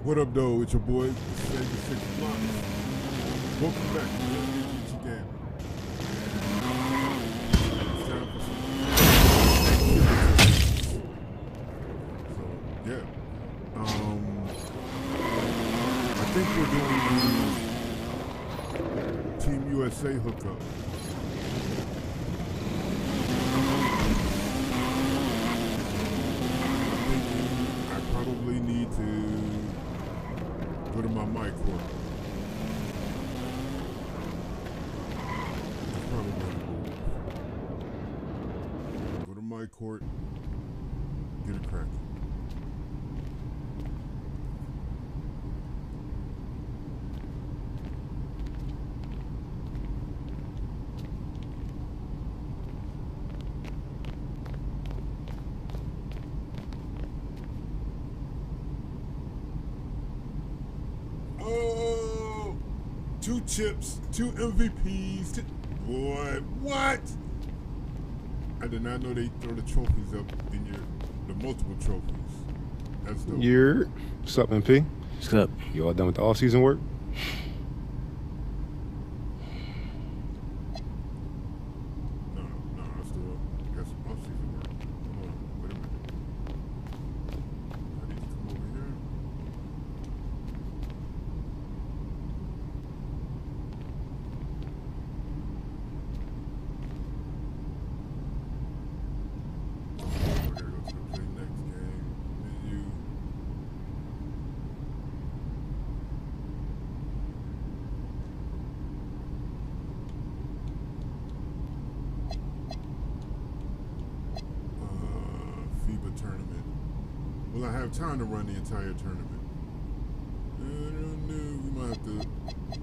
What up, though? It's your boy, Sega 6 Blocks. Welcome back to the ep.27 game. It's time for some So, yeah. I think we're doing the Team USA hookup. I probably need to go to my mic court. That's probably what I'm going to do. Go to my court, get it cracking. Oh, 2 chips, 2 MVPs. Boy, what? I did not know they throw the trophies up in the multiple trophies. That's dope. What's up, MP? What's up? You all done with the off-season work? No, I still got some off-season work. Hold on, wait a minute. I need to come over here. We're gonna go to the play next game. Menu. FIBA tournament. Will I have time to run the entire tournament? I don't know. We might have to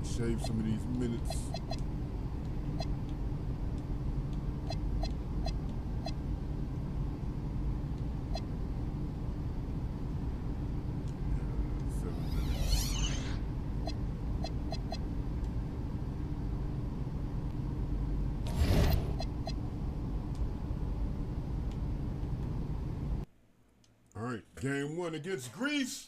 shave some of these minutes. Yeah, 7 minutes. All right, game 1 against Greece.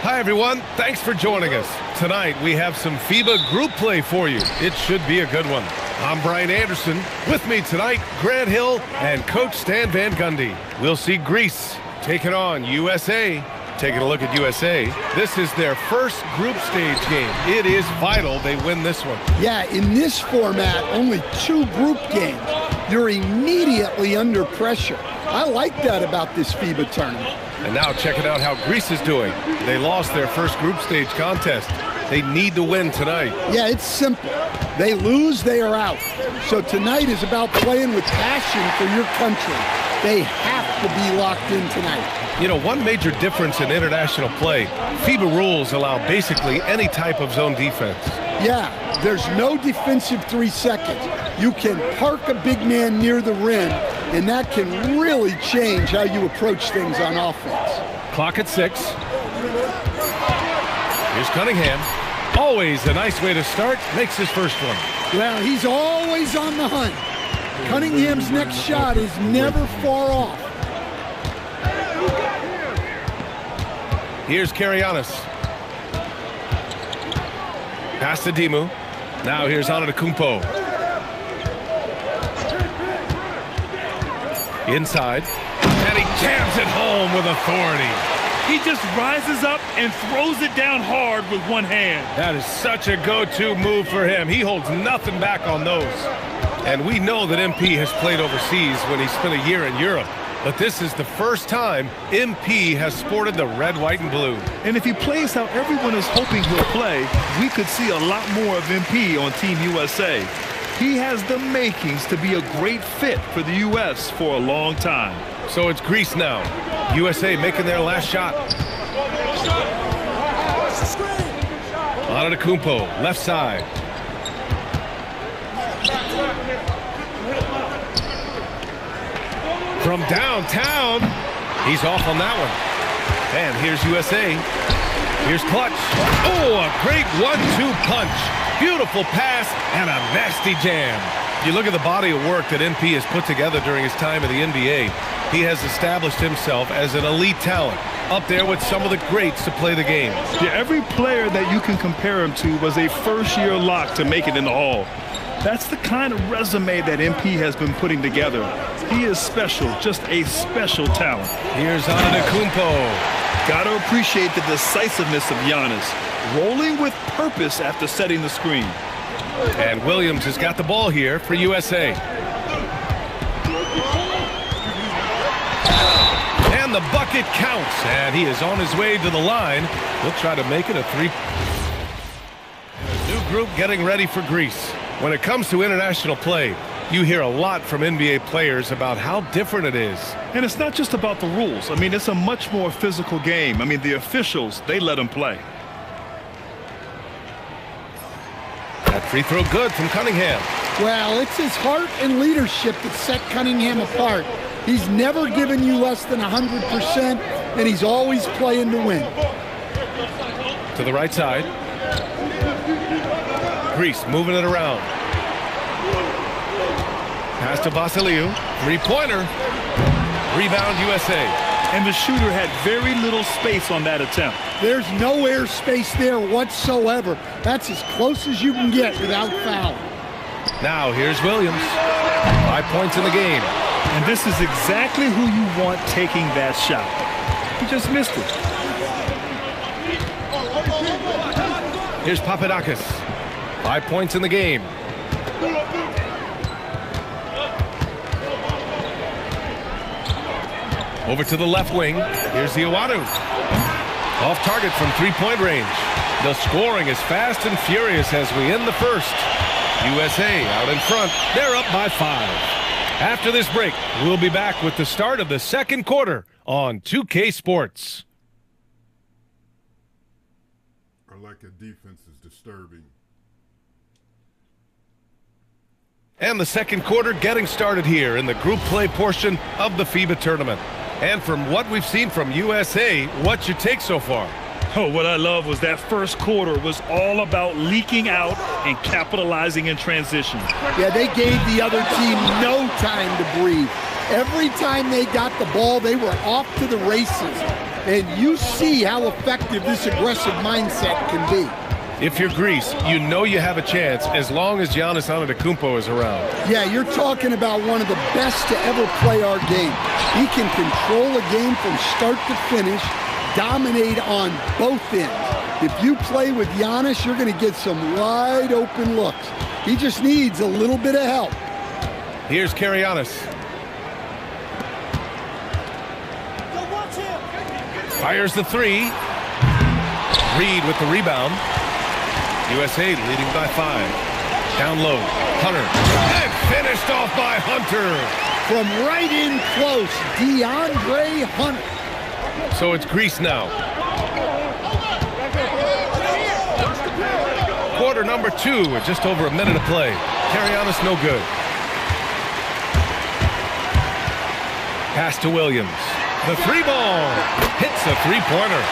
Hi, everyone. Thanks for joining us. Tonight, we have some FIBA group play for you. It should be a good one. I'm Brian Anderson. With me tonight, Grant Hill and Coach Stan Van Gundy. We'll see Greece taking on USA. Taking a look at USA, this is their first group stage game. It is vital they win this one. Yeah, in this format, only 2 group games. You're immediately under pressure. I like that about this FIBA tournament. And now checking out how Greece is doing. They lost their first group stage contest. They need to win tonight. Yeah, it's simple. They lose, they are out. So tonight is about playing with passion for your country. They have to be locked in tonight. You know, one major difference in international play, FIBA rules allow basically any type of zone defense. Yeah, there's no defensive 3 seconds. You can park a big man near the rim, and that can really change how you approach things on offense. Clock at 6. Here's Cunningham. Always a nice way to start. Makes his first one. Well, he's always on the hunt. Cunningham's next shot is never far off. Here's Karianis. Pass to Dimu. Now here's Antetokounmpo. Inside. And he jams it home with authority. He just rises up and throws it down hard with one hand. That is such a go-to move for him. He holds nothing back on those. And we know that MP has played overseas when he spent a year in Europe. But this is the first time MP has sported the red, white, and blue. And if he plays how everyone is hoping he'll play, we could see a lot more of MP on Team USA. He has the makings to be a great fit for the U.S. for a long time. So it's Greece now. USA making their last shot. Antetokounmpo, left side. From downtown, he's off on that one. And here's USA. Here's Clutch. Oh, a great 1-2 punch. Beautiful pass and a nasty jam. You look at the body of work that NP has put together during his time in the NBA. He has established himself as an elite talent, up there with some of the greats to play the game. Yeah, every player that you can compare him to was a first-year lock to make it in the Hall. That's the kind of resume that MP has been putting together. He is special, just a special talent. Here's Antetokounmpo. Got to appreciate the decisiveness of Giannis, rolling with purpose after setting the screen. And Williams has got the ball here for USA. And the bucket counts, and he is on his way to the line. He'll try to make it a three. New group getting ready for Greece. When it comes to international play, you hear a lot from NBA players about how different it is. And it's not just about the rules. I mean, it's a much more physical game. I mean, the officials, they let them play. That free throw good from Cunningham. Well, it's his heart and leadership that set Cunningham apart. He's never given you less than 100%, and he's always playing to win. To the right side. Greece moving it around. Pass to Vasiliou. Three-pointer. Rebound USA. And the shooter had very little space on that attempt. There's no air space there whatsoever. That's as close as you can get without foul. Now here's Williams. 5 points in the game. And this is exactly who you want taking that shot. He just missed it. Here's Papadakis. 5 points in the game. Over to the left wing. Here's the Iwanu. Off target from three-point range. The scoring is fast and furious as we end the first. USA out in front. They're up by 5. After this break, we'll be back with the start of the second quarter on 2K Sports. I like a defense is disturbing. And the second quarter getting started here in the group play portion of the FIBA tournament. And from what we've seen from USA, what's your take so far? Oh, what I love was that first quarter was all about leaking out and capitalizing in transition. Yeah, they gave the other team no time to breathe. Every time they got the ball, they were off to the races. And you see how effective this aggressive mindset can be. If you're Greece, you know you have a chance as long as Giannis Antetokounmpo is around. Yeah, you're talking about one of the best to ever play our game. He can control a game from start to finish, dominate on both ends. If you play with Giannis, you're going to get some wide open looks. He just needs a little bit of help. Here's Karianis. Fires the three. Reed with the rebound. USA leading by 5. Down low. Hunter. And finished off by Hunter. From right in close, DeAndre Hunter. So it's Greece now. Quarter number 2 with just over a minute to play. Karianis no good. Pass to Williams. The three ball hits a three-pointer.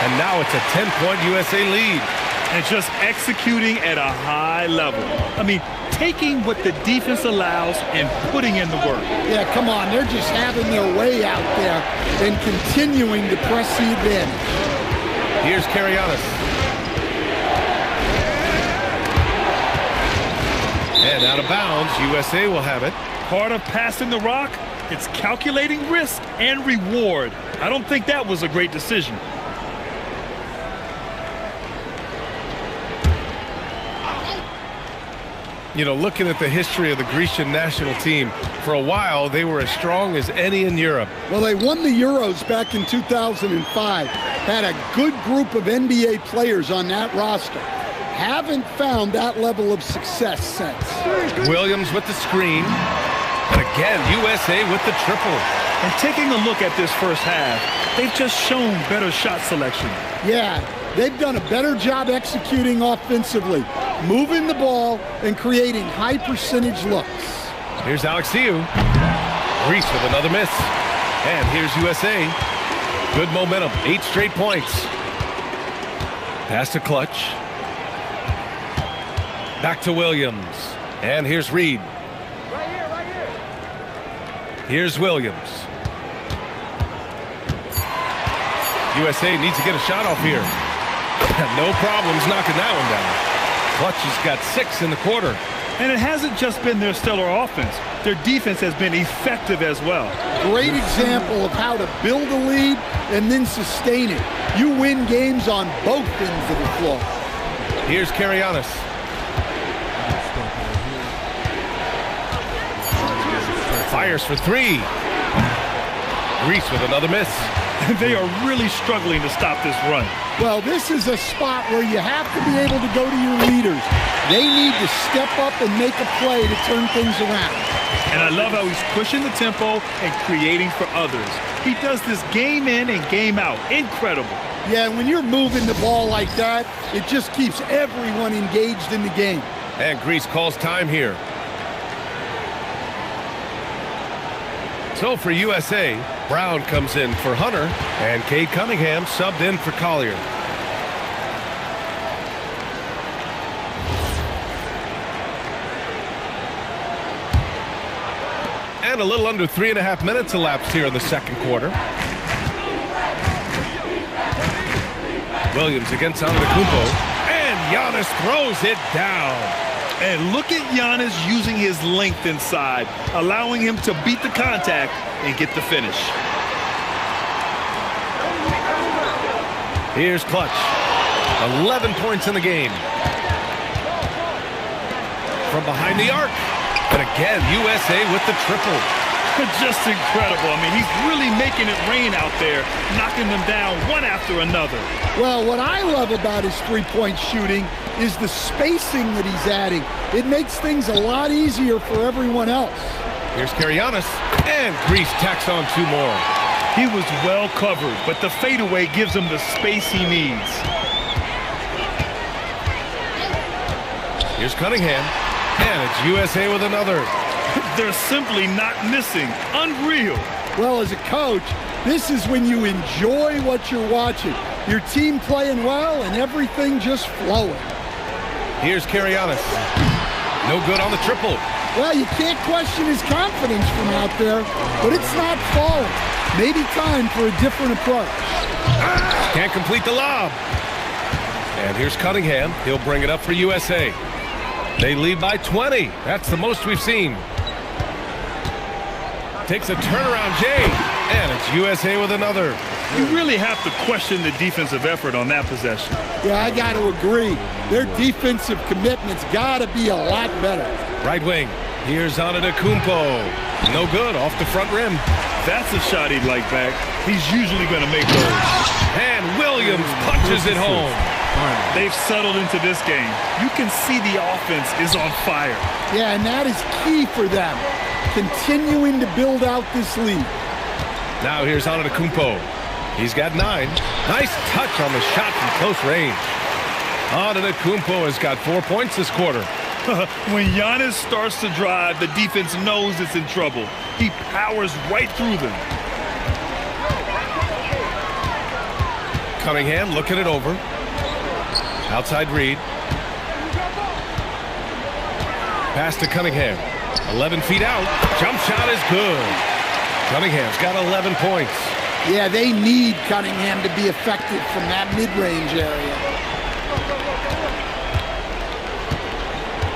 And now it's a 10-point USA lead. And just executing at a high level. I mean, taking what the defense allows and putting in the work. Yeah, come on. They're just having their way out there and continuing to press the advantage. Here's Karianis. And out of bounds, USA will have it. Part of passing the rock, it's calculating risk and reward. I don't think that was a great decision. You know, looking at the history of the Grecian national team, for a while they were as strong as any in Europe. Well, they won the Euros back in 2005. Had a good group of NBA players on that roster. Haven't found that level of success since. Williams with the screen. And again, USA with the triple. And taking a look at this first half, they've just shown better shot selection. Yeah, they've done a better job executing offensively, moving the ball and creating high percentage looks. Here's Alexiou. Greece with another miss. And here's USA. Good momentum, 8 straight points. Pass to Clutch. Back to Williams. And here's Reed. Here's Williams. USA needs to get a shot off here. No problems knocking that one down. Clutch has got 6 in the quarter. And it hasn't just been their stellar offense. Their defense has been effective as well. Great example of how to build a lead and then sustain it. You win games on both ends of the floor. Here's Karianis. Fires for 3. Greece with another miss. They are really struggling to stop this run. Well, this is a spot where you have to be able to go to your leaders. They need to step up and make a play to turn things around. And I love how he's pushing the tempo and creating for others. He does this game in and game out. Incredible. Yeah, when you're moving the ball like that, it just keeps everyone engaged in the game. And Greece calls time here. So for USA, Brown comes in for Hunter, and Cade Cunningham subbed in for Collier. And a little under 3.5 minutes elapsed here in the second quarter. Williams against Antetokounmpo, and Giannis throws it down. And look at Giannis using his length inside, allowing him to beat the contact and get the finish. Here's Clutch. 11 points in the game. From behind the arc. And again, USA with the triple. Just incredible. I mean, he's really making it rain out there, knocking them down one after another. Well, what I love about his three-point shooting is the spacing that he's adding. It makes things a lot easier for everyone else. Here's Karianis, and Greece tacks on 2 more. He was well covered, but the fadeaway gives him the space he needs. Here's Cunningham, and it's USA with another. They're simply not missing. Unreal. Well, as a coach, this is when you enjoy what you're watching. Your team playing well and everything just flowing. Here's Karianis. No good on the triple. Well, you can't question his confidence from out there, but it's not falling. Maybe time for a different approach. Can't complete the lob. And here's Cunningham. He'll bring it up for USA. They lead by 20. That's the most we've seen. Takes a turnaround, Jay. And it's USA with another. You really have to question the defensive effort on that possession. Yeah, I got to agree. Their defensive commitment's got to be a lot better. Right wing. Here's Antetokounmpo. No good off the front rim. That's a shot he'd like back. He's usually going to make those. And Williams punches it home. They've settled into this game. You can see the offense is on fire. Yeah, and that is key for them. Continuing to build out this lead. Now here's Antetokounmpo. He's got 9. Nice touch on the shot from close range. Antetokounmpo has got 4 points this quarter. When Giannis starts to drive, the defense knows it's in trouble. He powers right through them. Cunningham looking it over. Outside Reed. Pass to Cunningham. 11 feet out. Jump shot is good. Cunningham's got 11 points. Yeah, they need Cunningham to be effective from that mid-range area.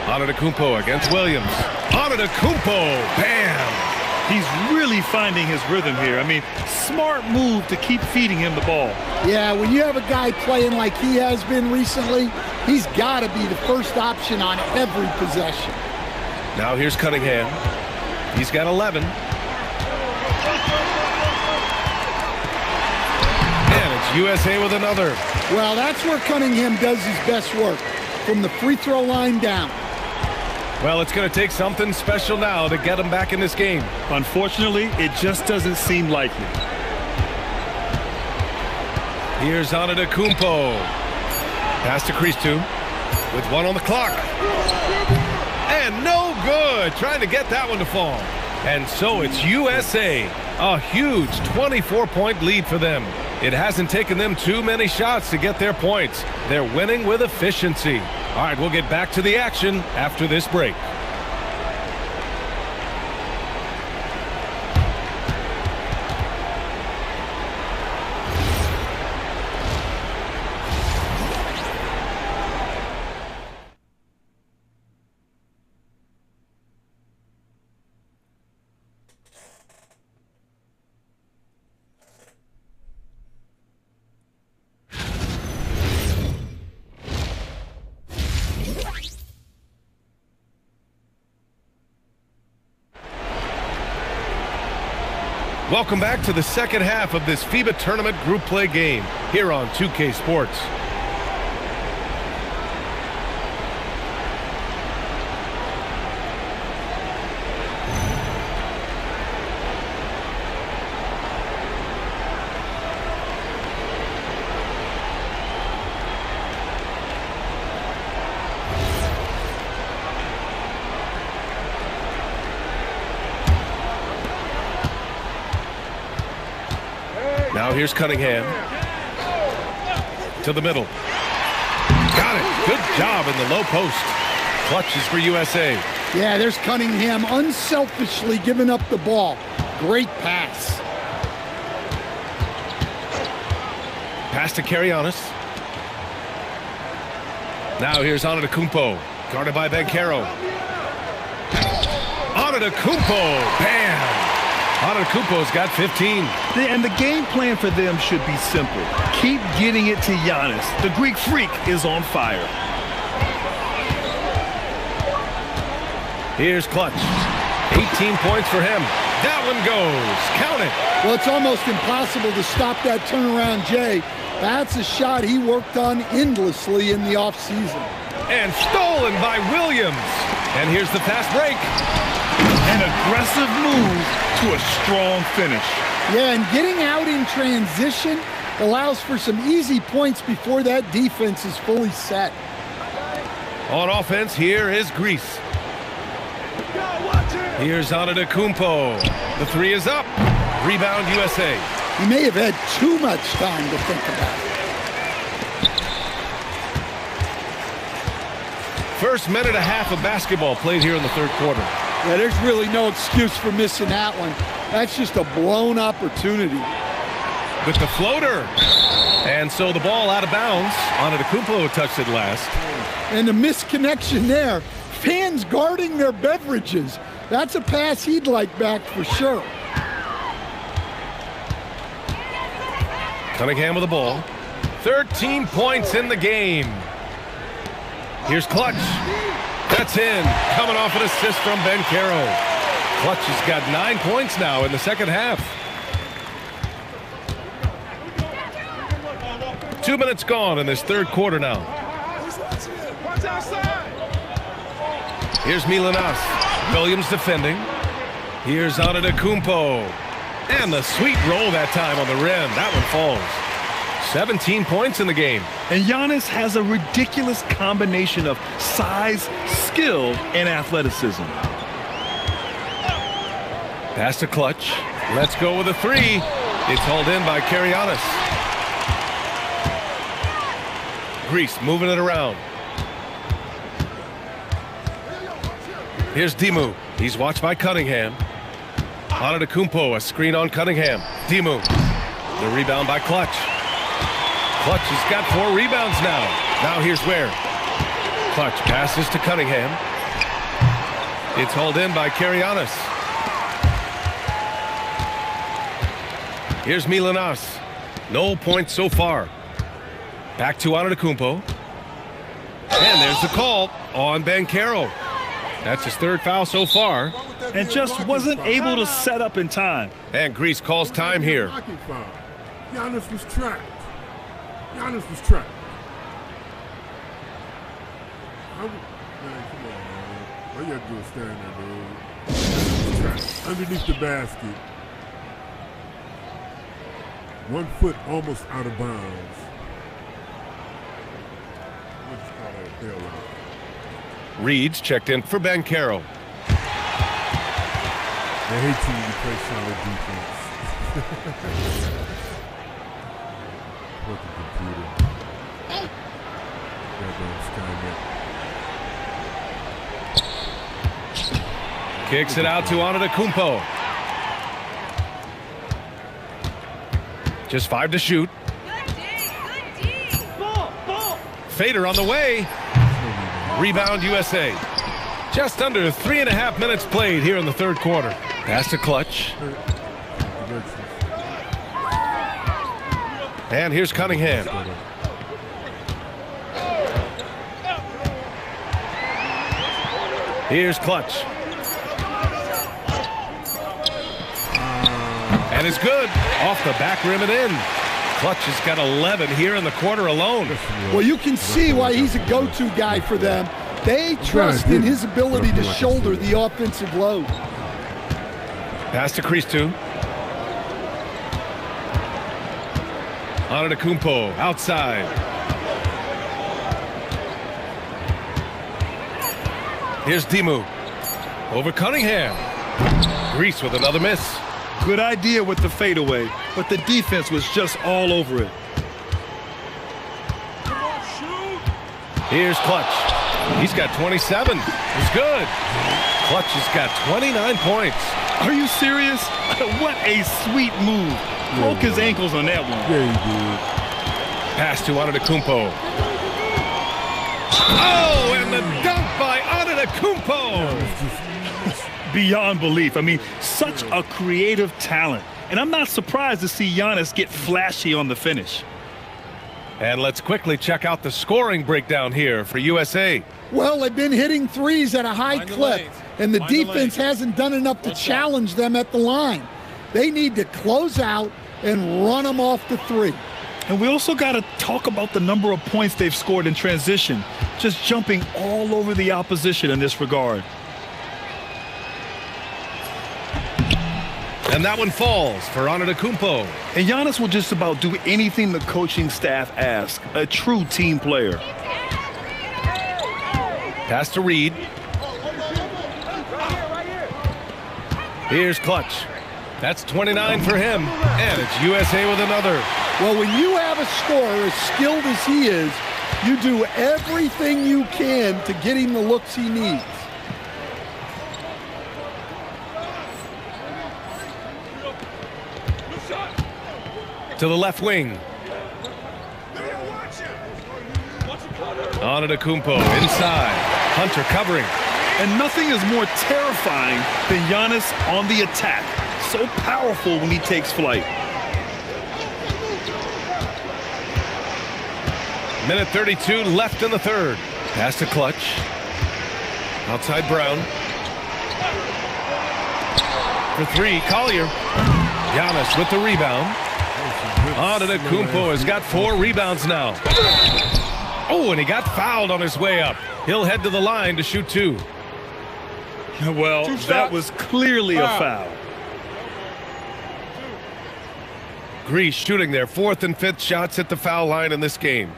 Antetokounmpo against Williams. Antetokounmpo, bam! He's really finding his rhythm here. I mean, smart move to keep feeding him the ball. Yeah, when you have a guy playing like he has been recently, he's got to be the first option on every possession. Now here's Cunningham. He's got 11. And it's USA with another. Well, that's where Cunningham does his best work, from the free throw line down. Well, it's going to take something special now to get him back in this game. Unfortunately, it just doesn't seem likely. Here's Antetokounmpo. Pass to Kristu with 1 on the clock. And no good. Trying to get that one to fall. And so it's USA. A huge 24-point lead for them. It hasn't taken them too many shots to get their points. They're winning with efficiency. All right, we'll get back to the action after this break. Welcome back to the second half of this FIBA Tournament Group Play game here on 2K Sports. Now here's Cunningham. To the middle. Got it. Good job in the low post. Clutches for USA. Yeah, there's Cunningham unselfishly giving up the ball. Great pass. Pass to Karianis. Now here's Antetokounmpo. Guarded by Banchero. Antetokounmpo. Bam! Antetokounmpo's got 15. And the game plan for them should be simple. Keep getting it to Giannis. The Greek freak is on fire. Here's Clutch. 18 points for him. That one goes. Count it. Well, it's almost impossible to stop that turnaround, Jay. That's a shot he worked on endlessly in the offseason. And stolen by Williams. And here's the fast break. An aggressive move to a strong finish. Yeah, and getting out in transition allows for some easy points before that defense is fully set. On offense, here is Greece. Here's Antetokounmpo. The three is up. Rebound USA. He may have had too much time to think about it. First minute and a half of basketball played here in the third quarter. Yeah, there's really no excuse for missing that one. That's just a blown opportunity. With the floater. And so the ball out of bounds. Antetokounmpo touched it last. And the misconnection there. Fans guarding their beverages. That's a pass he'd like back for sure. Cunningham with the ball. 13 points in the game. Here's Clutch. That's in. Coming off an assist from Banchero. Clutch has got 9 points now in the second half. 2 minutes gone in this third quarter now. Here's Milanas. Williams defending. Here's Antetokounmpo. And the sweet roll that time on the rim. That one falls. 17 points in the game. And Giannis has a ridiculous combination of size, skill, and athleticism. Pass to Clutch. Let's go with a three. It's hauled in by Karianis. Greece moving it around. Here's Dimu. He's watched by Cunningham. Antetokounmpo, a screen on Cunningham. Dimu. The rebound by Clutch. Clutch has got 4 rebounds now. Now here's Ware. Clutch passes to Cunningham. It's hauled in by Karianis. Here's Milanas. No points so far. Back to Antetokounmpo. And there's the call on Banchero. That's his third foul so far. And just wasn't able to set up in time. And Greece calls time here. Giannis was trapped. Giannis was trapped. Man, come on, man. All you have to do is stand there, dude. Underneath the basket. 1 foot almost out of bounds. We'll just call that a bailout. Reed's checked in for Banchero. I hate you when you play solid defense. What the computer. Goddamn Skynet. Kicks it out to Antetokounmpo. Just 5 to shoot. Fader on the way. Rebound USA. Just under 3.5 minutes played here in the third quarter. Pass to Clutch. And here's Cunningham. Here's Clutch. And it's good. Off the back rim and in. Clutch has got 11 here in the quarter alone. Well, you can see why he's a go-to guy for them. They trust in his ability to shoulder the offensive load. Pass to Christou. Antetokounmpo outside. Here's Dimu. Over Cunningham. Grease with another miss. Good idea with the fadeaway, but the defense was just all over it. Here's Clutch. He's got 27. It's good. Clutch has got 29 points. Are you serious? What a sweet move. Broke his ankles on that one. Yeah, he did. Pass to Antetokounmpo. Oh, and the dunk by Antetokounmpo. Beyond belief. I mean, such a creative talent. And I'm not surprised to see Giannis get flashy on the finish. And let's quickly check out the scoring breakdown here for USA. Well, they've been hitting threes at a high clip, and the defense hasn't done enough to challenge them at the line. They need to close out and run them off the three. And we also got to talk about the number of points they've scored in transition, just jumping all over the opposition in this regard. And that one falls for Antetokounmpo. And Giannis will just about do anything the coaching staff asks. A true team player. Pass to Reed. Here's Clutch. That's 29 for him. And it's USA with another. Well, when you have a scorer as skilled as he is, you do everything you can to get him the looks he needs. To the left wing. Antetokounmpo inside. Hunter covering. And nothing is more terrifying than Giannis on the attack. So powerful when he takes flight. Minute 32 left in the third. Pass to Clutch. Outside Brown. For three, Collier. Giannis with the rebound. Antetokounmpo has got 4 rebounds now. Oh, and he got fouled on his way up. He'll head to the line to shoot 2. Well, that was clearly a foul. Grease shooting their 4th and 5th shots at the foul line in this game.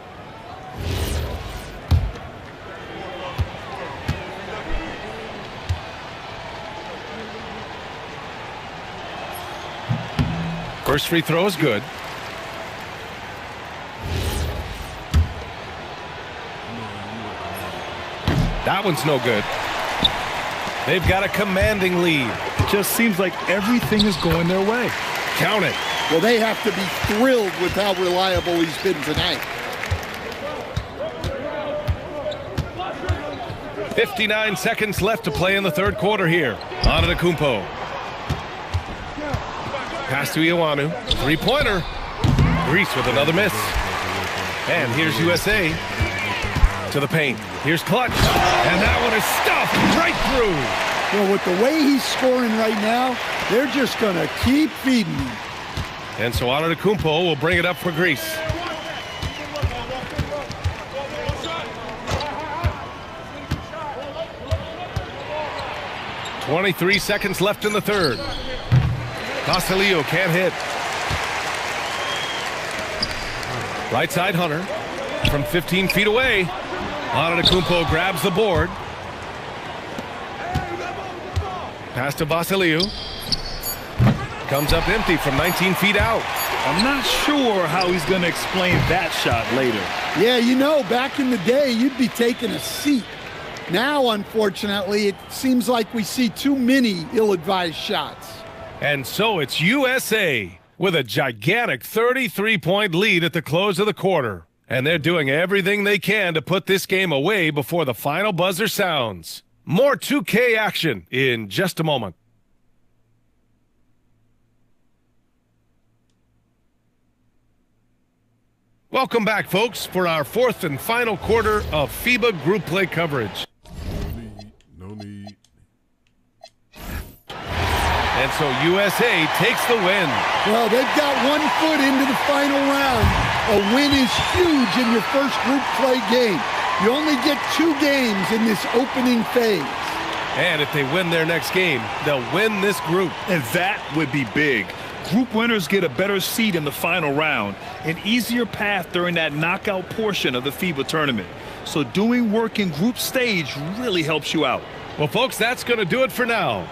First free throw is good. That one's no good. They've got a commanding lead. It just seems like everything is going their way. Count it. Well, they have to be thrilled with how reliable he's been tonight. 59 seconds left to play in the third quarter here. Antetokounmpo. Pass to Ioanu. Three-pointer. Grease with another miss. And here's USA to the paint. Here's Clutch. And that one is stuffed right through. Well, with the way he's scoring right now, they're just going to keep feeding him. And so Antetokounmpo will bring it up for Grease. .23 seconds left in the third. Vasilio can't hit. Right side Hunter from 15 feet away. Antetokounmpo grabs the board. Pass to Vasilio. Comes up empty from 19 feet out. I'm not sure how he's going to explain that shot later. Yeah, you know, back in the day, you'd be taking a seat. Now, unfortunately, it seems like we see too many ill-advised shots. And so it's USA with a gigantic 33-point lead at the close of the quarter. And they're doing everything they can to put this game away before the final buzzer sounds. More 2K action in just a moment. Welcome back, folks, for our 4th and final quarter of FIBA group play coverage. No need. And so USA takes the win. Well, they've got 1 foot into the final round. A win is huge in your first group play game. You only get 2 games in this opening phase. And if they win their next game, they'll win this group. And that would be big. Group winners get a better seed in the final round, an easier path during that knockout portion of the FIBA tournament. So doing work in group stage really helps you out. Well, folks, that's going to do it for now.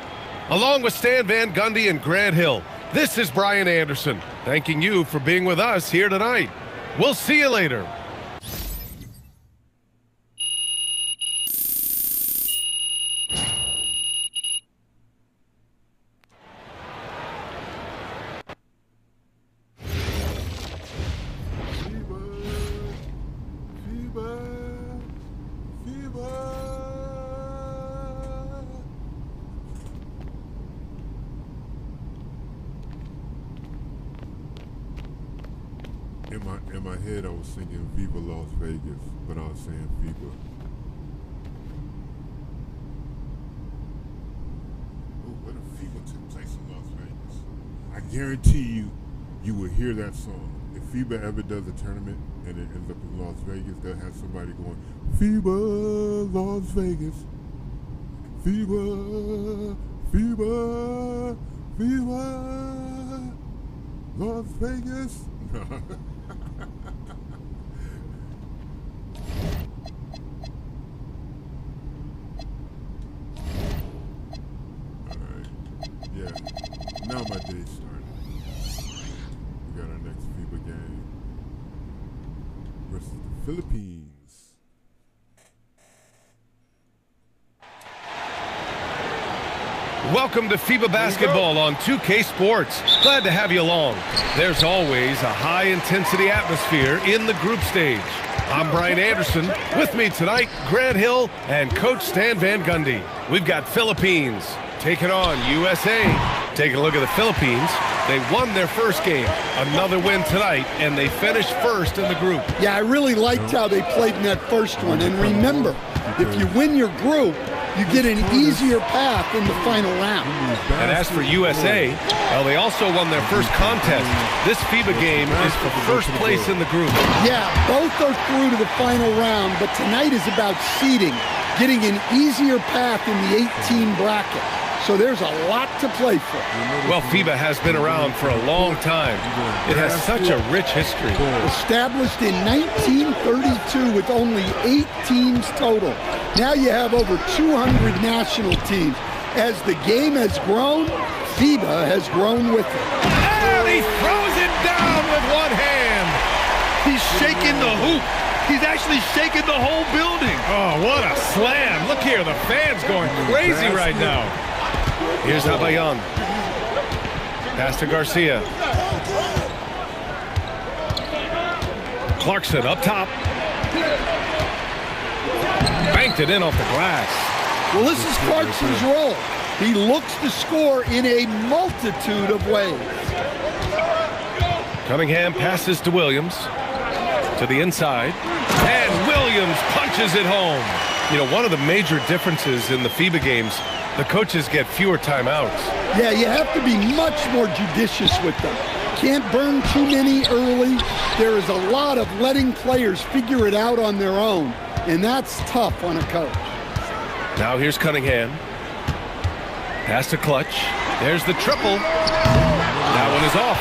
Along with Stan Van Gundy and Grant Hill, this is Brian Anderson, thanking you for being with us here tonight. We'll see you later. In my head, I was singing Viva Las Vegas, but I was saying FIBA. Oh, what if FIBA took place in Las Vegas? I guarantee you will hear that song. If FIBA ever does a tournament and it ends up in Las Vegas, they'll have somebody going, FIBA Las Vegas. FIBA, FIBA, FIBA, Las Vegas. Yeah, now my day started. We got our next FIBA game versus the Philippines. Welcome to FIBA Basketball on 2K Sports. Glad to have you along. There's always a high-intensity atmosphere in the group stage. I'm Brian Anderson. With me tonight, Grant Hill and Coach Stan Van Gundy. We've got Philippines taking on USA. Taking a look at the Philippines. They won their first game. Another win tonight, and they finished first in the group. Yeah, I really liked how they played in that first one. And remember, if you win your group, you get an easier path in the final round. And as for USA, well, they also won their first contest. This FIBA game is for first place in the group. Yeah, both are through to the final round, but tonight is about seeding, getting an easier path in the 18 bracket. So there's a lot to play for. Well, FIBA has been around for a long time. It has such a rich history. Established in 1932 with only 8 teams total. Now you have over 200 national teams. As the game has grown, FIBA has grown with it. And he throws it down with one hand. He's shaking the hoop. He's actually shaking the whole building. Oh, what a slam. Look here, the fans going crazy right now. Here's Abayon. Pass to Garcia. Clarkson up top. Banked it in off the glass. Well, this is Clarkson's role. He looks to score in a multitude of ways. Cunningham passes to Williams. To the inside. And Williams punches it home. You know, one of the major differences in the FIBA games, the coaches get fewer timeouts. Yeah, you have to be much more judicious with them. Can't burn too many early. There is a lot of letting players figure it out on their own, and that's tough on a coach. Now here's Cunningham. Pass to Clutch. There's the triple. That one is off.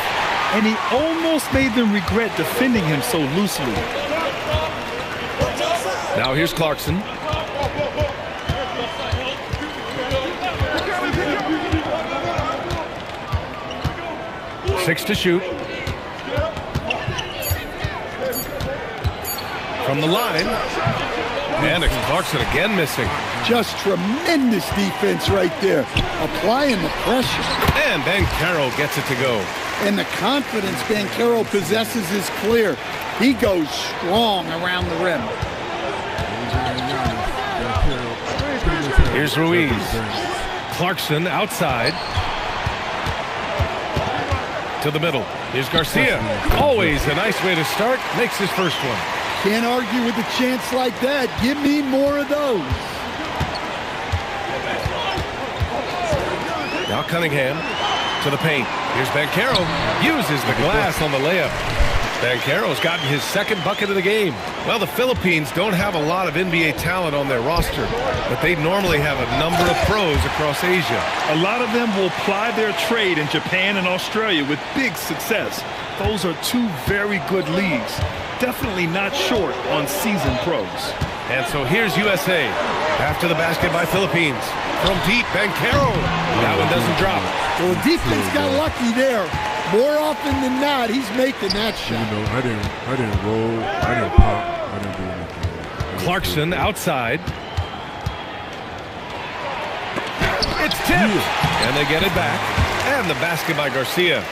And he almost made them regret defending him so loosely. Now here's Clarkson. Six to shoot. From the line. And it's Clarkson again missing. Just tremendous defense right there. Applying the pressure. And Bancaro gets it to go. And the confidence Bancaro possesses is clear. He goes strong around the rim. Here's Ruiz. Clarkson outside. To the middle. Here's Garcia. Always a nice way to start. Makes his first one. Can't argue with a chance like that. Give me more of those. Now Cunningham to the paint. Here's Banchero. Uses the glass on the layup. Banchero's gotten his second bucket of the game. Well, the Philippines don't have a lot of NBA talent on their roster, but they normally have a number of pros across Asia. A lot of them will ply their trade in Japan and Australia with big success. Those are two very good leagues. Definitely not short on seasoned pros. And so here's USA. After the basket by Philippines. From deep, Banchero. That one doesn't drop. Well, the defense got lucky there. More often than not, he's making that shot. You know, I didn't roll, I didn't pop, I didn't do anything. Clarkson outside. It's tipped. And they get it back. And the basket by Garcia.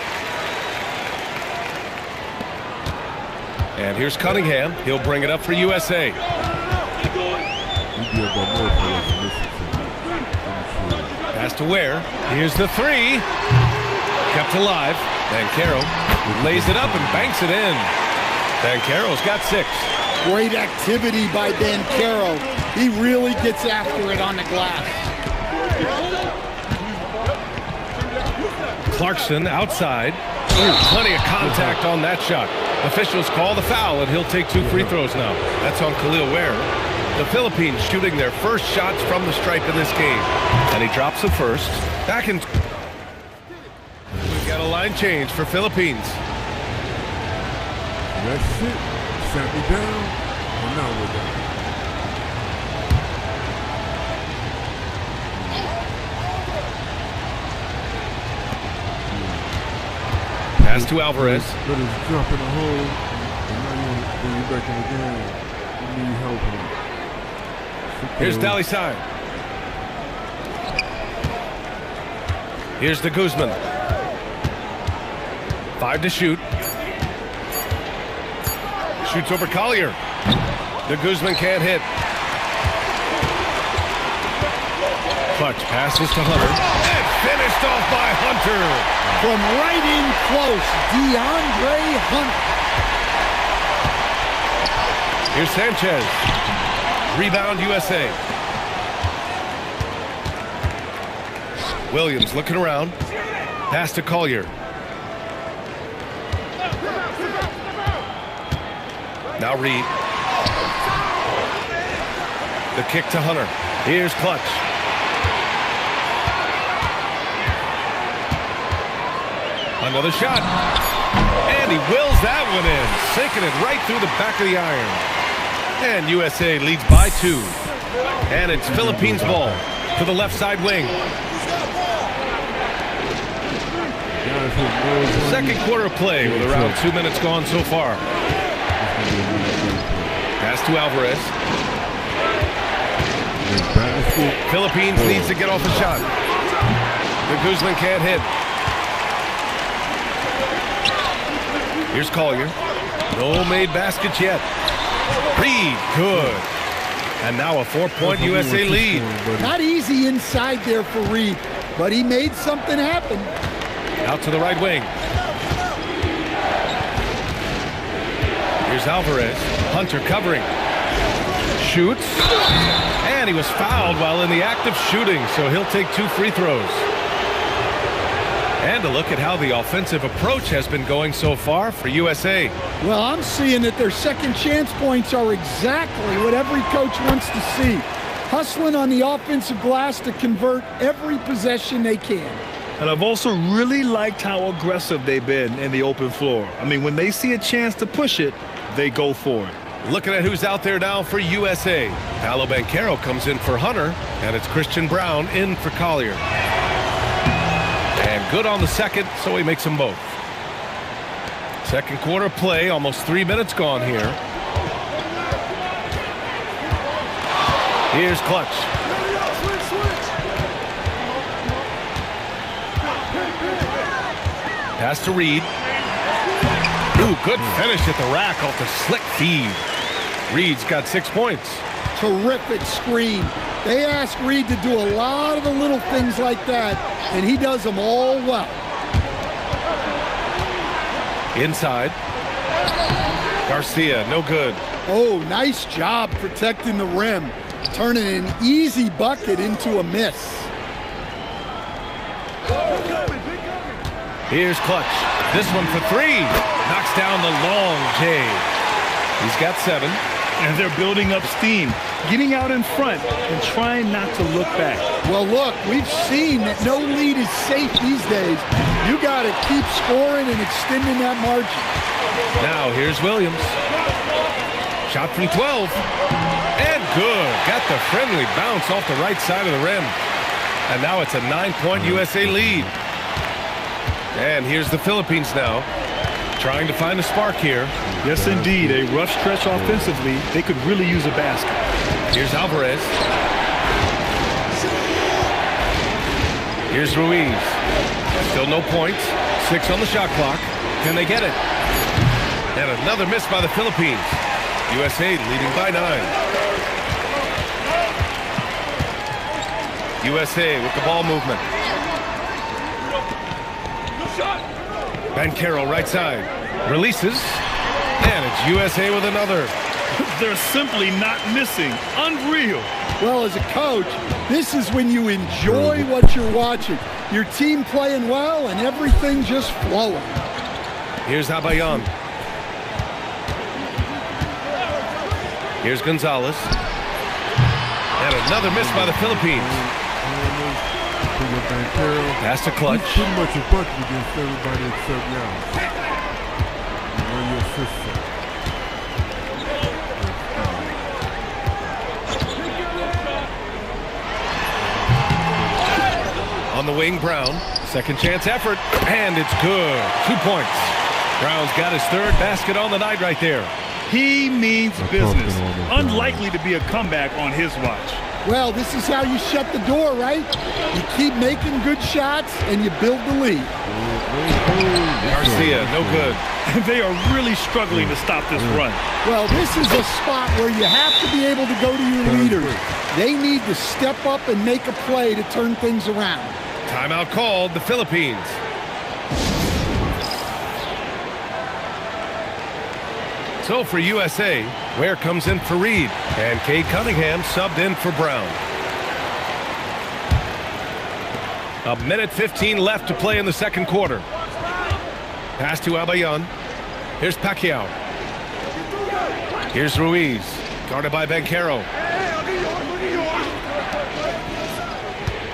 And here's Cunningham. He'll bring it up for USA. Pass to Ware. Here's the three. Kept alive. Banchero lays it up and banks it in. Banchero's got 6. Great activity by Banchero. He really gets after it on the glass. Clarkson outside. Plenty of contact on that shot. Officials call the foul, and he'll take 2 free throws now. That's on Khalil Ware. The Philippines shooting their first shots from the stripe in this game. And he drops the first. Back in. We've got a line change for Philippines. That's it. Sat me down. And now we're done. Pass to Alvarez. But it's dropping a hole. And now you want to bring you back in the game. You need help here. Here's Dalisai. Here's the Guzman. 5 to shoot. Shoots over Collier. The Guzman can't hit. Clutch passes to Hunter. And finished off by Hunter. From right in close, DeAndre Hunter. Here's Sanchez. Rebound USA. Williams looking around. Pass to Collier. Now Reed. The kick to Hunter. Here's Clutch. Another shot. And he wills that one in. Sinking it right through the back of the iron. And USA leads by 2. And it's Philippines ball to the left side wing. Second quarter play with around 2 minutes gone so far. Pass to Alvarez. Philippines needs to get off a shot. The Guzman can't hit. Here's Collier. No made baskets yet. Reed, good. And now a 4-point USA lead. Not easy inside there for Reed, but he made something happen. Out to the right wing. Here's Alvarez. Hunter covering. Shoots. And he was fouled while in the act of shooting, so he'll take 2 free throws. And a look at how the offensive approach has been going so far for USA. Well, I'm seeing that their second chance points are exactly what every coach wants to see. Hustling on the offensive glass to convert every possession they can. And I've also really liked how aggressive they've been in the open floor. I mean, when they see a chance to push it, they go for it. Looking at who's out there now for USA. Paolo Banchero comes in for Hunter, and it's Christian Brown in for Collier. And good on the second, so he makes them both. Second quarter play, almost 3 minutes gone here. Here's Clutch. Pass to Reed. Ooh, good finish at the rack off the slick feed. Reed's got 6 points. Terrific screen. They ask Reed to do a lot of the little things like that, and he does them all well. Inside. Garcia, no good. Oh, nice job protecting the rim, turning an easy bucket into a miss. Here's Clutch. This one for three. Knocks down the long J. He's got 7. And they're building up steam, getting out in front and trying not to look back. Well, look, we've seen that no lead is safe these days. You got to keep scoring and extending that margin. Now here's Williams. Shot from 12. And good. Got the friendly bounce off the right side of the rim. And now it's a 9-point USA lead. And here's the Philippines now, trying to find a spark here. Yes, indeed. A rough stretch offensively. They could really use a basket. Here's Alvarez. Here's Ruiz. Still no points. 6 on the shot clock. Can they get it? And another miss by the Philippines. USA leading by 9. USA with the ball movement. Banchero right side. Releases. And it's USA with another. They're simply not missing. Unreal. Well, as a coach, this is when you enjoy what you're watching. Your team playing well and everything just flowing. Here's Abayan. Here's Gonzalez. And another miss by the Philippines. Pass to Clutch. He's pretty much a bucket against everybody except Giannis. Run your system. On the wing, Brown. Second chance effort. And it's good. 2 points. Brown's got his 3rd basket on the night right there. He means business. Unlikely to be a comeback on his watch. Well, this is how you shut the door, right? You keep making good shots and you build the lead. Garcia, no good. They are really struggling to stop this run. Well, this is a spot where you have to be able to go to your leaders. They need to step up and make a play to turn things around. Timeout called, the Philippines. So for USA, Ware comes in for Reed, and Cade Cunningham subbed in for Brown. 1:15 left to play in the second quarter. Pass to Abayan. Here's Pacquiao. Here's Ruiz, guarded by Banchero.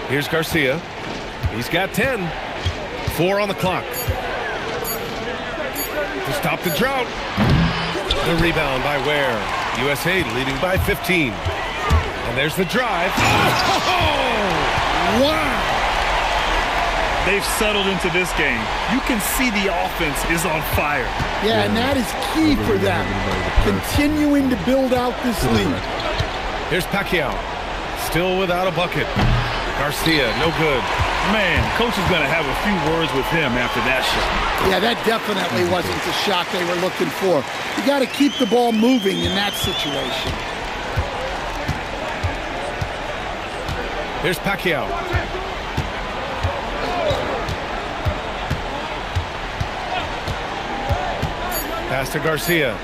Here's Garcia. He's got 10. 4 on the clock. To stop the drought. The rebound by Ware. USA leading by 15. And there's the drive. Oh! Wow! They've settled into this game. You can see the offense is on fire. Yeah, and that is key for them. Continuing to build out this lead. Here's Pacquiao. Still without a bucket. Garcia, no good. Man, coach is going to have a few words with him after that shot. Yeah, that definitely wasn't the shot they were looking for. You got to keep the ball moving in that situation. Here's Pacquiao. Pass to Garcia.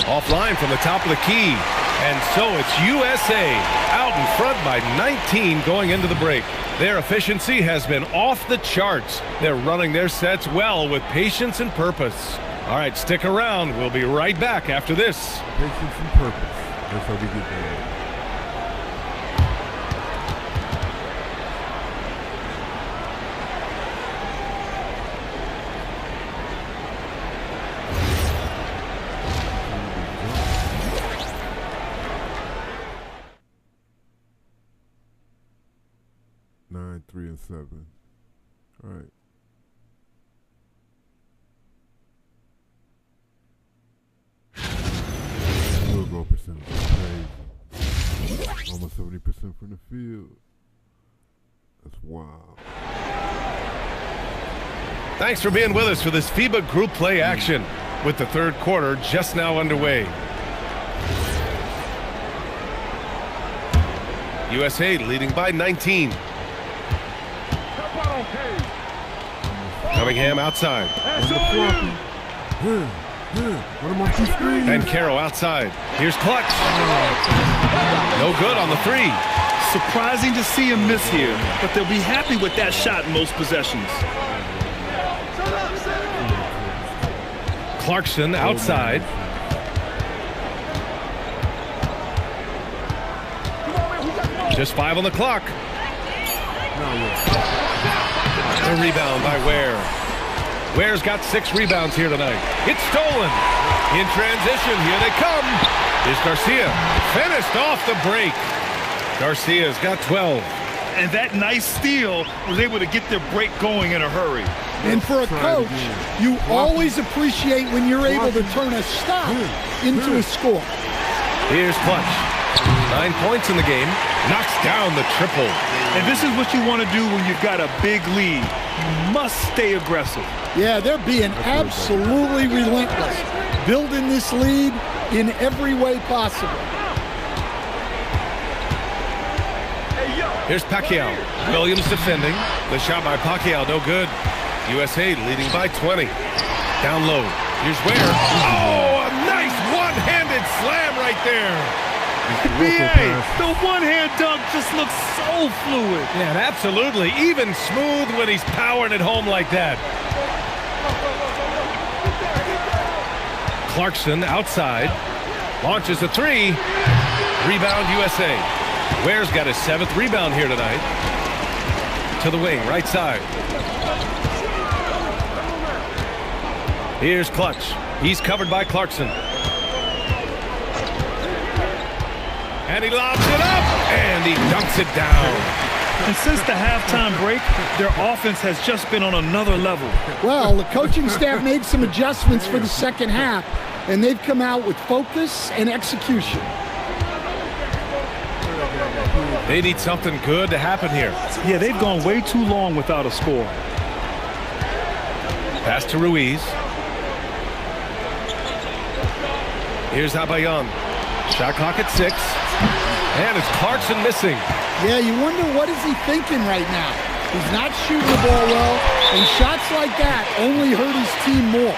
Offline from the top of the key. And so it's USA out in front by 19 going into the break. Their efficiency has been off the charts. They're running their sets well with patience and purpose. All right, stick around. We'll be right back after this. Patience and purpose. That's how we get there. Nine, 3, and 7. All right. Field goal percentage is crazy. Almost 70% from the field. That's wild. Thanks for being with us for this FIBA group play action with the third quarter just now underway. USA leading by 19. Cunningham outside. And Caro outside. Here's Clutch. No good on the 3. Surprising to see him miss here, but they'll be happy with that shot in most possessions. Clarkson outside. Just 5 on the clock. The rebound by Ware. Ware's got 6 rebounds here tonight. It's stolen. In transition, here they come. Here's Garcia. Finished off the break. Garcia's got 12. And that nice steal was able to get their break going in a hurry. And for a coach, you always appreciate when you're able to turn a stop into a score. Here's Clutch. 9 points in the game. Knocks down the triple. And this is what you want to do when you've got a big lead. You must stay aggressive. Yeah, they're being absolutely relentless, building this lead in every way possible. Here's Pacquiao. Williams defending. The shot by Pacquiao, no good. USA leading by 20. Down low. Here's Ware. Oh, a nice one-handed slam right there. The one-hand dunk just looks so fluid. Yeah, absolutely. Even smooth when he's powering it home like that. Clarkson outside. Launches a 3. Rebound USA. Ware's got his 7th rebound here tonight. To the wing, right side. Here's Clutch. He's covered by Clarkson. And he lobs it up, and he dunks it down. And since the halftime break, their offense has just been on another level. Well, the coaching staff made some adjustments for the second half, and they've come out with focus and execution. They need something good to happen here. Yeah, they've gone way too long without a score. Pass to Ruiz. Here's Abayan. Shot clock at 6. And it's Clarkson missing. Yeah, you wonder what is he thinking right now. He's not shooting the ball well, and shots like that only hurt his team more.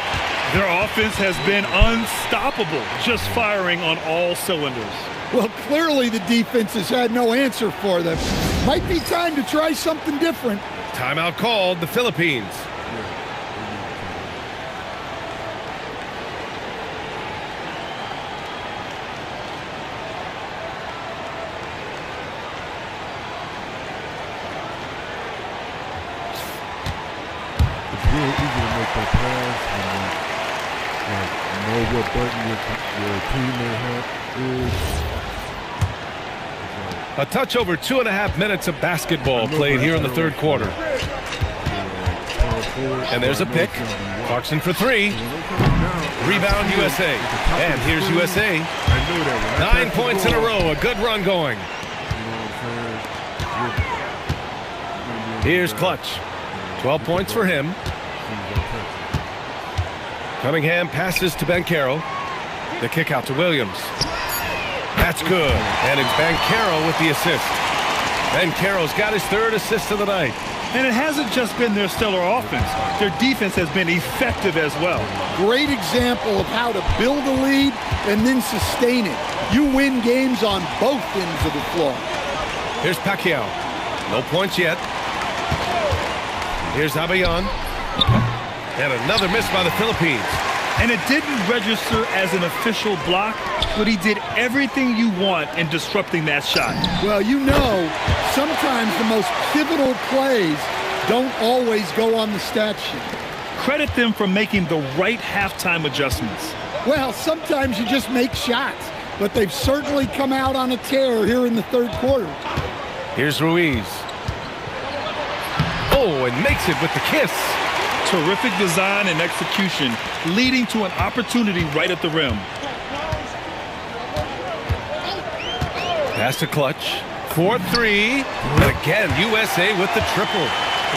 Their offense has been unstoppable, just firing on all cylinders. Well, clearly the defense has had no answer for them. Might be time to try something different. Timeout called, the Philippines. Real easy to make that pass and know what button your teammate is. A touch over 2.5 minutes of basketball played here in the third quarter. And there's a pick. Clarkson for 3. Rebound USA. And here's USA. 9 points in a row. A good run going. Here's Clutch. 12 points for him. Cunningham passes to Banchero. The kick out to Williams. That's good. And it's Banchero with the assist. Banchero's got his 3rd assist of the night. And it hasn't just been their stellar offense. Their defense has been effective as well. Great example of how to build a lead and then sustain it. You win games on both ends of the floor. Here's Pacquiao. No points yet. Here's Abayan. And another miss by the Philippines. And it didn't register as an official block, but he did everything you want in disrupting that shot. Well, you know, sometimes the most pivotal plays don't always go on the stat sheet. Credit them for making the right halftime adjustments. Well, sometimes you just make shots, but they've certainly come out on a tear here in the third quarter. Here's Ruiz. Oh, and makes it with the kiss. Terrific design and execution, leading to an opportunity right at the rim. Pass to Clutch. 4-3. And again, USA with the triple.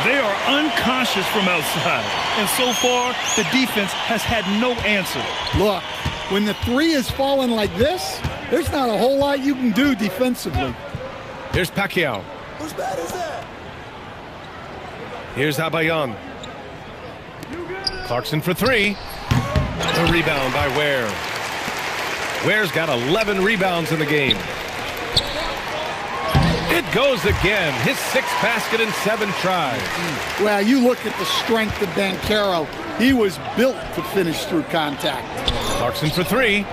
They are unconscious from outside. And so far, the defense has had no answer. Look, when the 3 is falling like this, there's not a whole lot you can do defensively. Here's Pacquiao. Whose bad is that? Here's Abayan. Clarkson for 3. The rebound by Ware. Ware's got 11 rebounds in the game. It goes again. His 6th basket in 7 tries. Well, you look at the strength of Banchero. He was built to finish through contact. Clarkson for 3.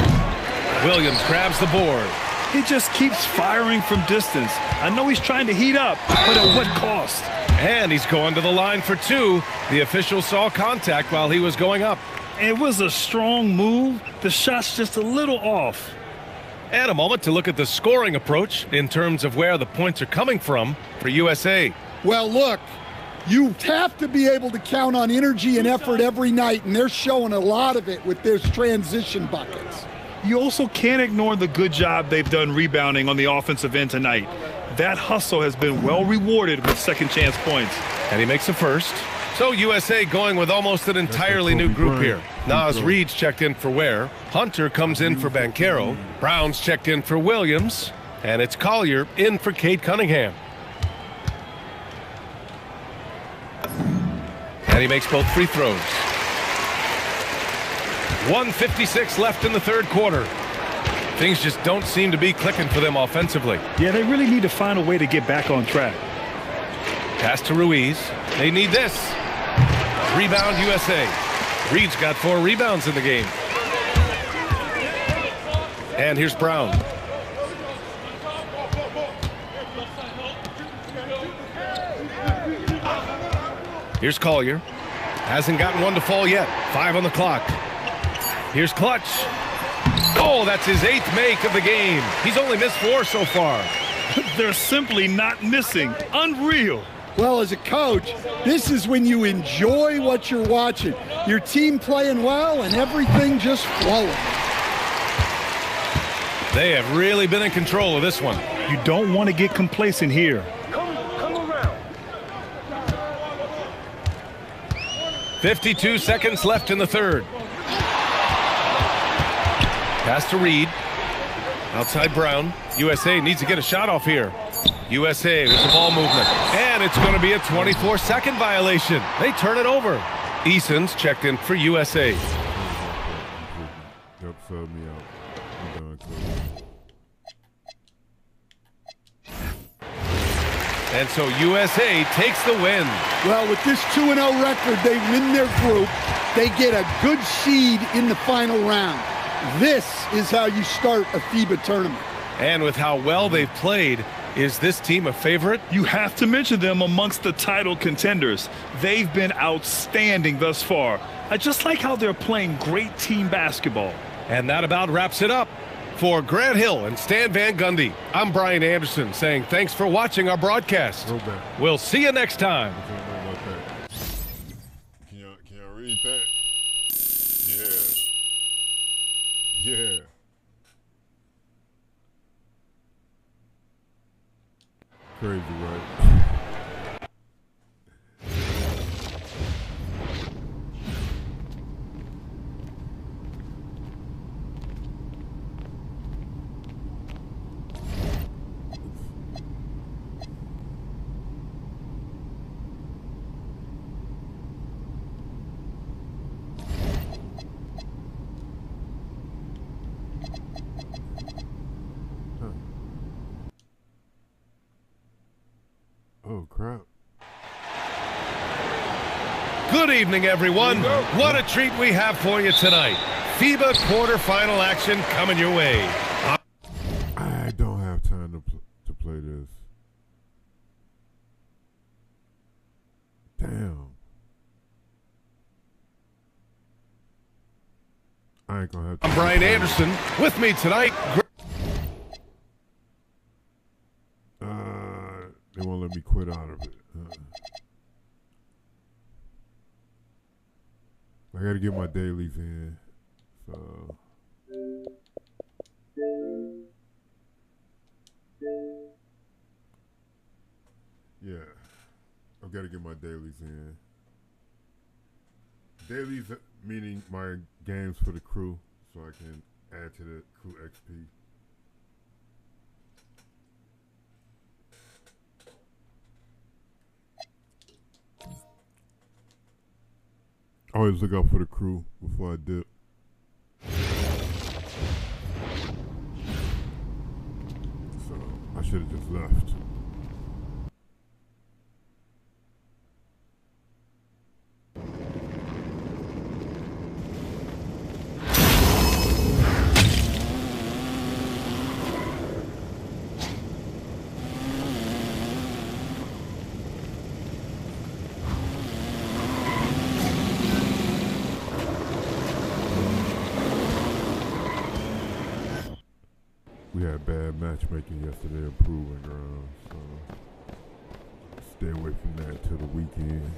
Williams grabs the board. He just keeps firing from distance. I know he's trying to heat up, but at what cost? And he's going to the line for 2. The official saw contact while he was going up. It was a strong move. The shot's just a little off. And a moment to look at the scoring approach in terms of where the points are coming from for USA. Well, look, you have to be able to count on energy and effort every night, and they're showing a lot of it with their transition buckets. You also can't ignore the good job they've done rebounding on the offensive end tonight. That hustle has been well rewarded with second chance points. And he makes the first. So USA going with almost an entirely new group here. Nas Reed's checked in for Ware. Hunter comes in for Banchero. Brown's checked in for Williams. And it's Collier in for Cade Cunningham. And he makes both free throws. 1:56 left in the 3rd quarter. Things just don't seem to be clicking for them offensively. Yeah, they really need to find a way to get back on track. Pass to Ruiz. They need this. Rebound USA. Reed's got 4 rebounds in the game. And here's Brown. Here's Collier. Hasn't gotten one to fall yet. 5 on the clock. Here's Clutch. Oh, that's his 8th make of the game. He's only missed 4 so far. They're simply not missing. Unreal. Well, as a coach, this is when you enjoy what you're watching. Your team playing well and everything just flowing. They have really been in control of this one. You don't want to get complacent here. Come around. 52 seconds left in the 3rd. Pass to Reed. Outside Brown. USA needs to get a shot off here. USA with the ball movement. And it's going to be a 24-second violation. They turn it over. Eason's checked in for USA. Yep, sub me out. I'm done, coach. And so USA takes the win. Well, with this 2-0 record, they win their group. They get a good seed in the final round. This is how you start a FIBA tournament. And with how well they've played, is this team a favorite? You have to mention them amongst the title contenders. They've been outstanding thus far. I just like how they're playing great team basketball. And that about wraps it up. For Grant Hill and Stan Van Gundy, I'm Brian Anderson saying thanks for watching our broadcast. We'll see you next time. Can y'all read that? Yeah. Crazy, right? Oh, crap. Good evening, everyone. What a treat we have for you tonight. FIBA quarterfinal action coming your way. I don't have time to play this. Damn. I ain't gonna have to. I'm Brian Anderson. With me tonight. They won't let me quit out of it. I gotta get my dailies in. So. Yeah. I've got to get my dailies in. Dailies meaning my games for the crew, so I can add to the crew XP. Always look out for the crew before I dip. So I should have just left. had bad matchmaking yesterday at Proving Ground, so stay away from that till the weekend.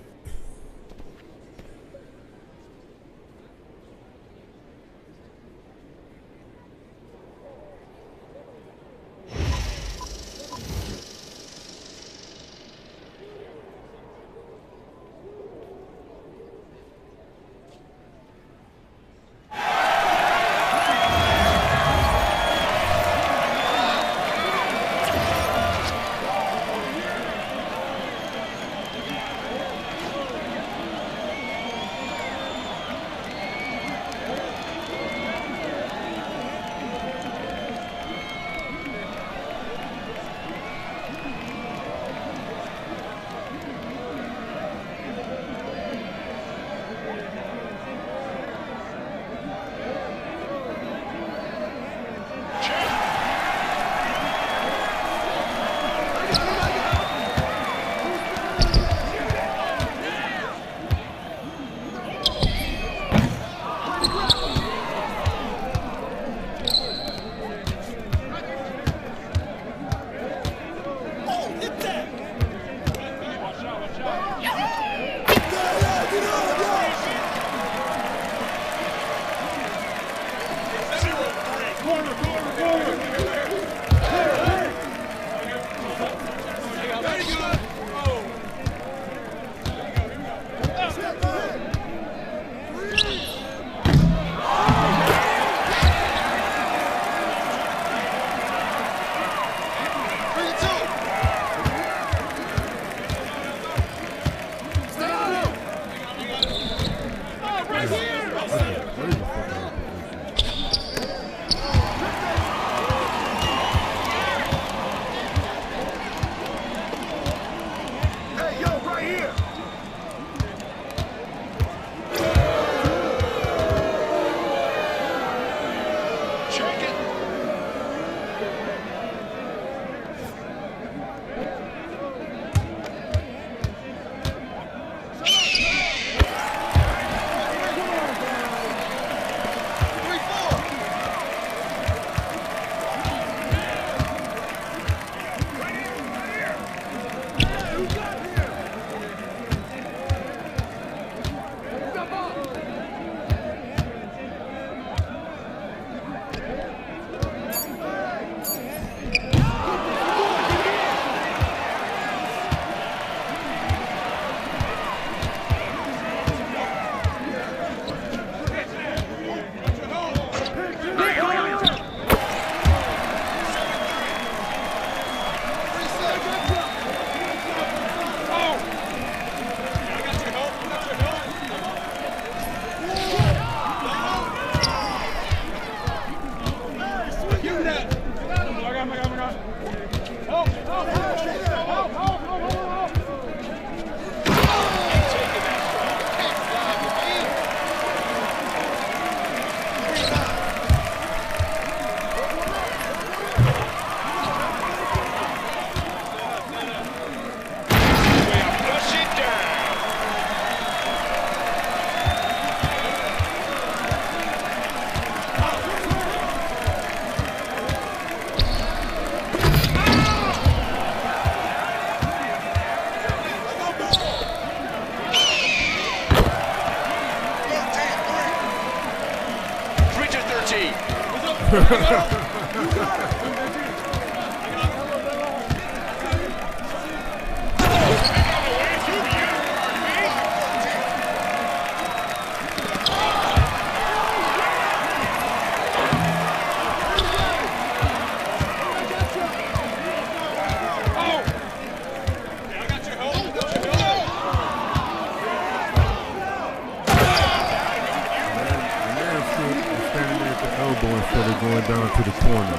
Instead of going down to the corner,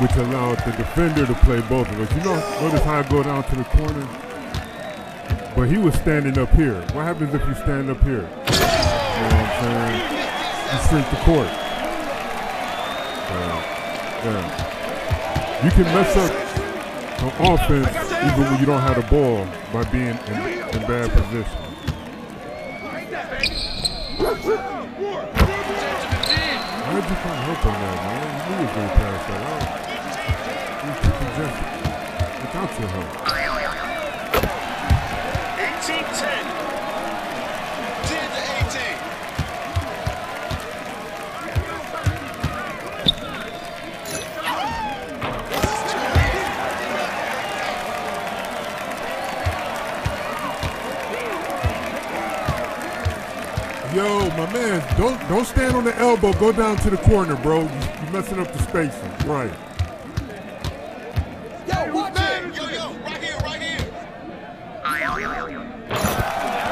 which allowed the defender to play both of us. You know, notice how I go down to the corner? But he was standing up here. What happens if you stand up here? You know what I'm saying? You shrink the court. You can mess up on offense even when you don't have the ball by being in bad position. How'd you find help on that, man? You knew you was going to pass that out. You was too congested without your help. 18-10. 10-18. Yo, my man, don't stand on the elbow. Go down to the corner, bro. You're messing up the spacing. Right. Yo, watch it. Yo, right here, right here.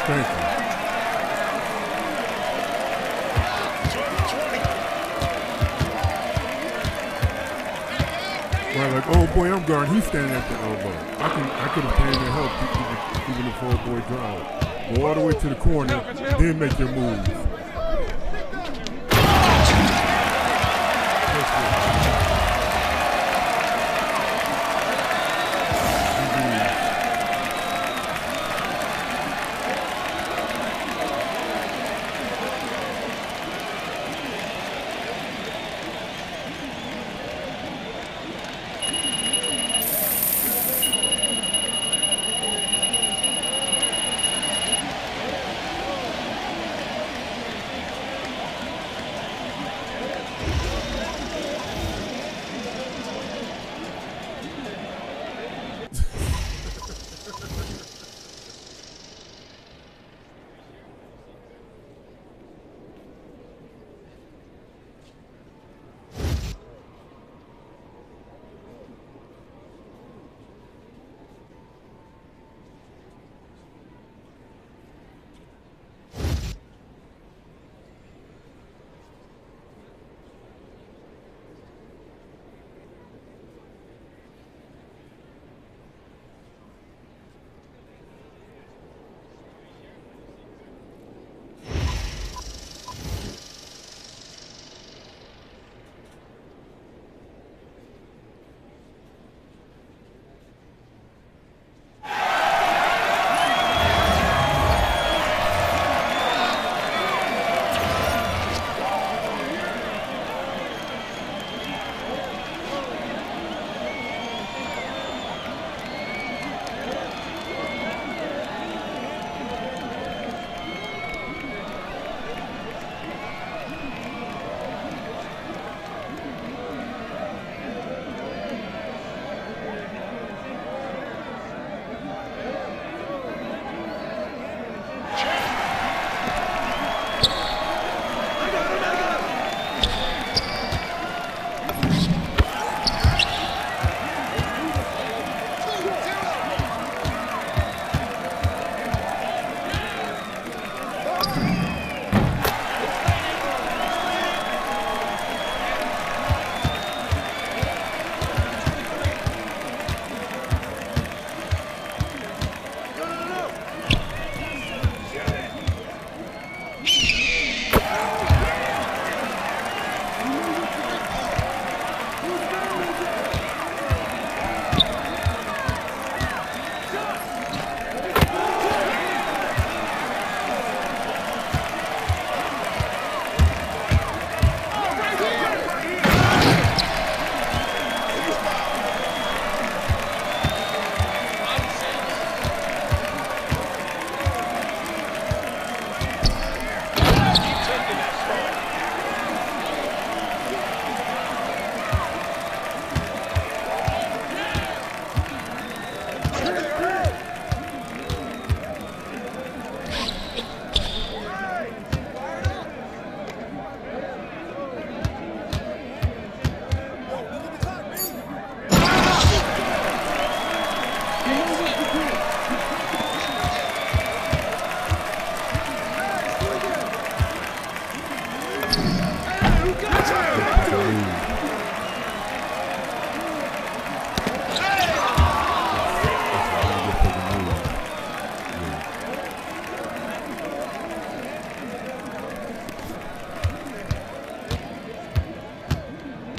Thank you. Right, like, oh boy, I'm guarding. He's standing at the elbow. I could have came and helped even if old boy drive. Go all the way to the corner, then make your move.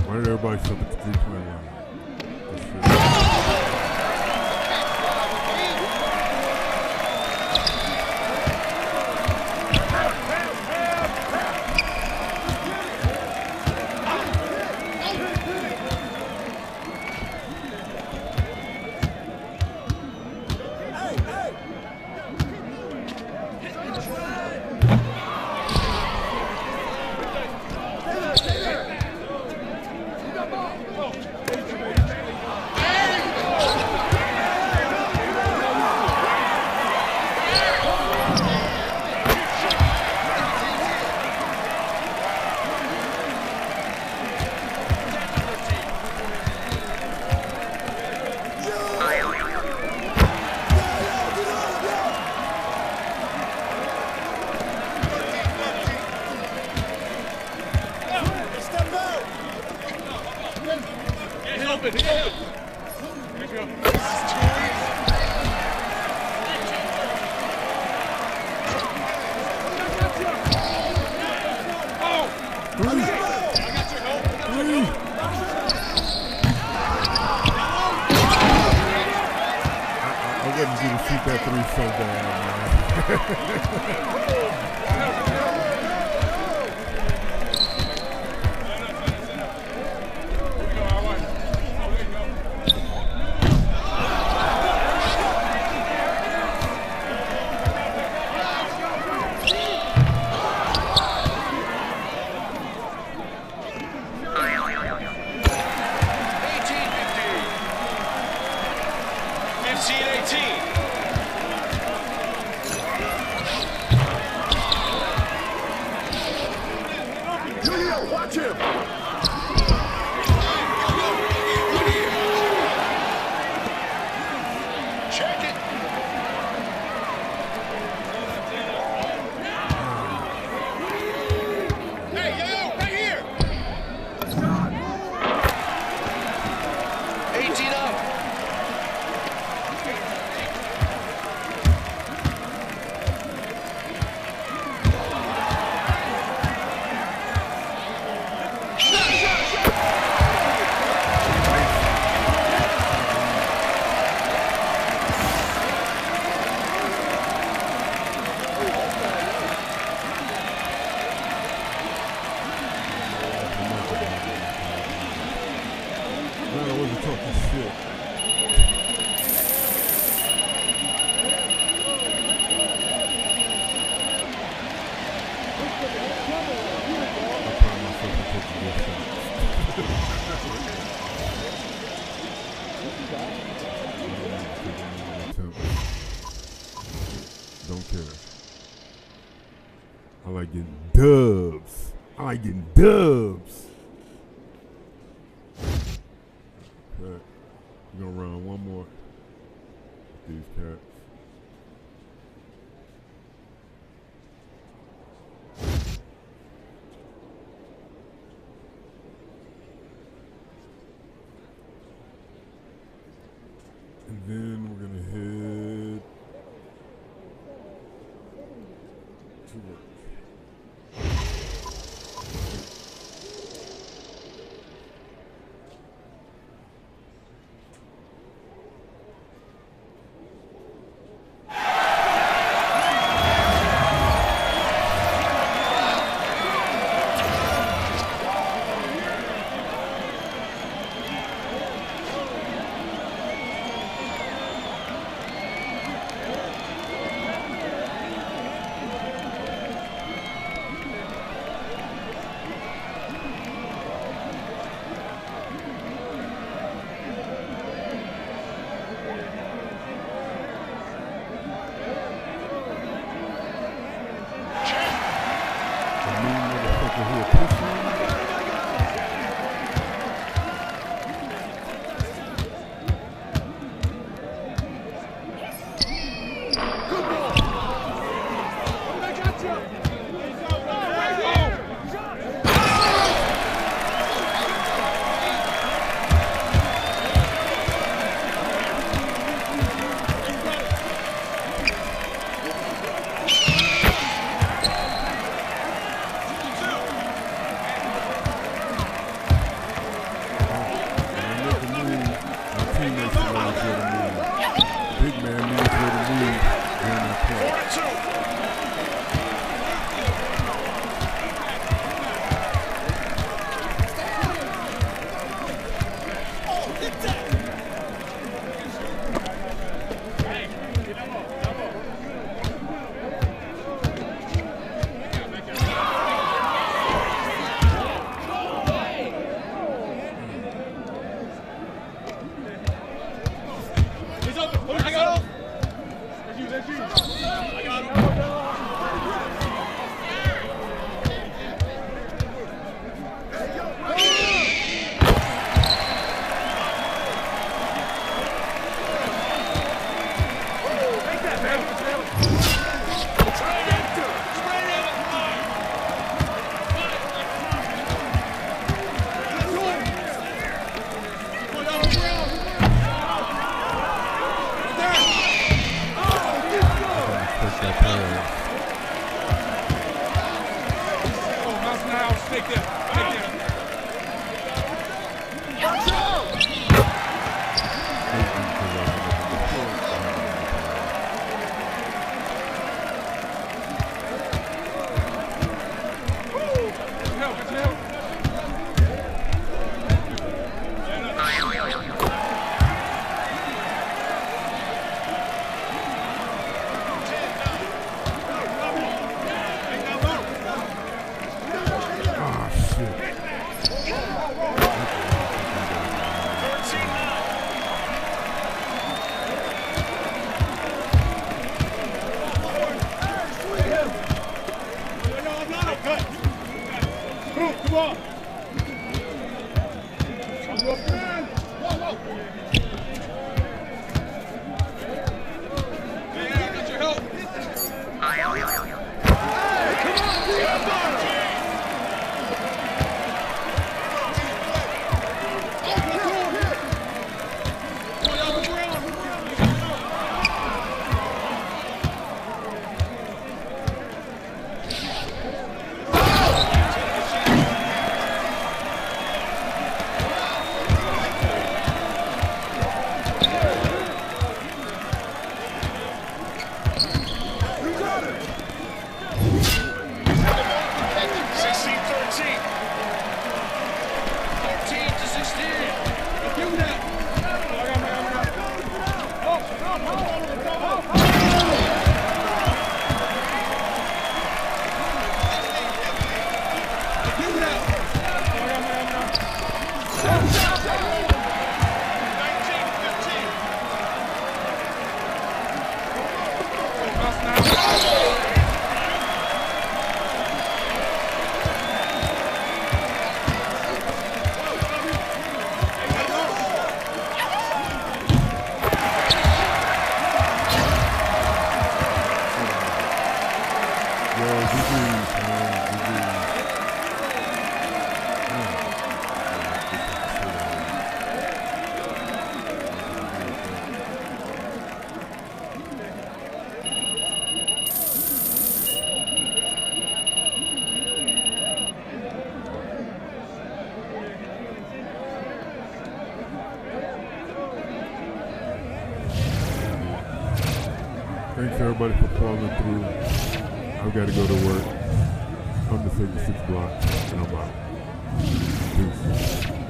Why did everybody stop at the 3-point line? Three. I wouldn't do to shoot that three so bad, man. Watch him! Check it! Hey, yo, right here! 18 up! I wasn't talking shit. I proud myself to take the good shots. Don't care. I like getting dubs. I like getting dubs. We're gonna run one more with these cats. And then we're gonna head to work. That Take that. Take that. Thanks everybody for following through. I've got to go to work. I'm the 56 block, and I'm out. Peace.